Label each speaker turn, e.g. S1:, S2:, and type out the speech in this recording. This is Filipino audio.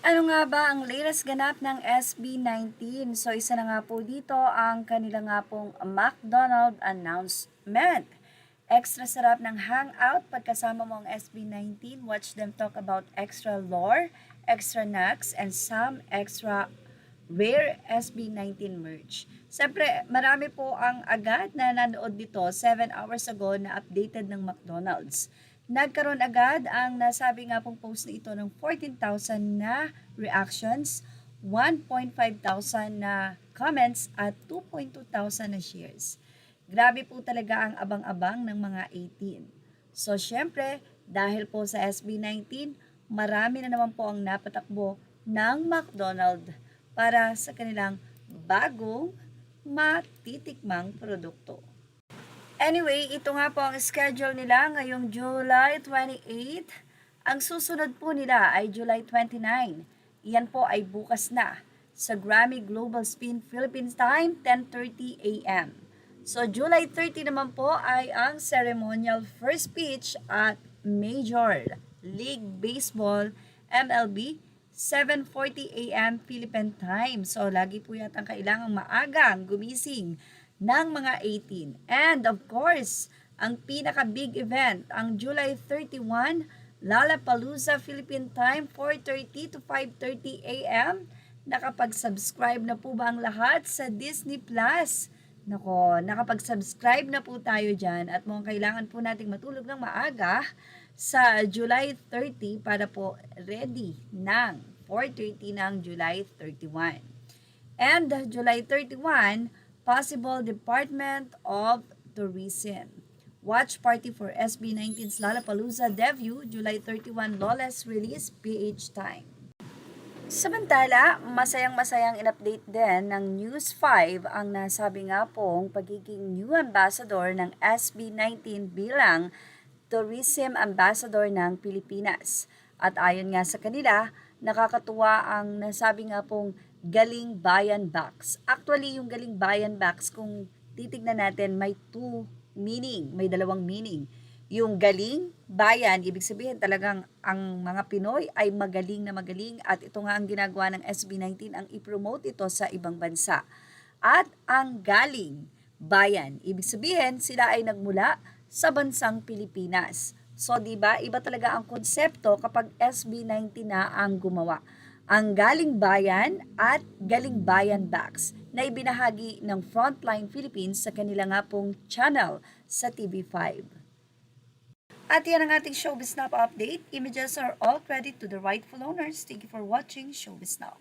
S1: Ano nga ba ang latest ganap ng SB19? So isa na nga po dito ang kanila nga pong McDonald announcement. Extra sarap ng hangout pagkasama mo ang SB19. Watch them talk about extra lore, extra nugs, and some extra rare SB19 merch. Siyempre, marami po ang agad na nanood dito 7 hours ago na updated ng McDonald's. Nagkaroon agad ang nasabi nga pong post na ito ng 14,000 na reactions, 1,500 na comments at 2,200 na shares. Grabe po talaga ang abang-abang ng mga 18. So syempre, dahil po sa SB19, marami na naman po ang napatakbo ng McDonald's para sa kanilang bagong matitikmang produkto. Anyway, ito nga po ang schedule nila ngayong July 28. Ang susunod po nila ay July 29. Iyan po ay bukas na sa Grammy Global Spin Philippines Time, 10:30 a.m. So July 30 naman po ay ang ceremonial first pitch at Major League Baseball MLB 7:40 a.m. Philippine Time. So lagi po yatang kailangang maagang gumising ng mga 18. And of course, ang pinaka-big event, ang July 31, Lollapalooza Philippine Time, 4:30 to 5:30 a.m. Nakapag-subscribe na po ba ang lahat sa Disney Plus? Nako, nakapag-subscribe na po tayo dyan at mukhang kailangan po nating matulog ng maaga sa July 30 para po ready ng 4:30 ng July 31. And July 31, possible Department of Tourism. Watch party for SB19's Lollapalooza debut, July 31 lawless release, PH Time. Samantala, masayang-masayang in-update din ng News 5 ang nasabi nga pong pagiging new ambassador ng SB19 bilang Tourism Ambassador ng Pilipinas. At ayon nga sa kanila, nakakatuwa ang nasabi nga pong Galing Bayan Box. Actually, yung Galing Bayan Box, kung titignan natin, may dalawang meaning. Yung galing, bayan, ibig sabihin talagang ang mga Pinoy ay magaling na magaling at ito nga ang ginagawa ng SB19 ang i-promote ito sa ibang bansa. At ang galing, bayan, ibig sabihin sila ay nagmula sa bansang Pilipinas. So, di ba, iba talaga ang konsepto kapag SB19 na ang gumawa. Ang Galing Bayan at Galing Bayan Box na ibinahagi ng Frontline Philippines sa kanila nga pong channel sa TV5. At yan ang ating Showbiz Now update. Images are all credit to the rightful owners. Thank you for watching Showbiz Now.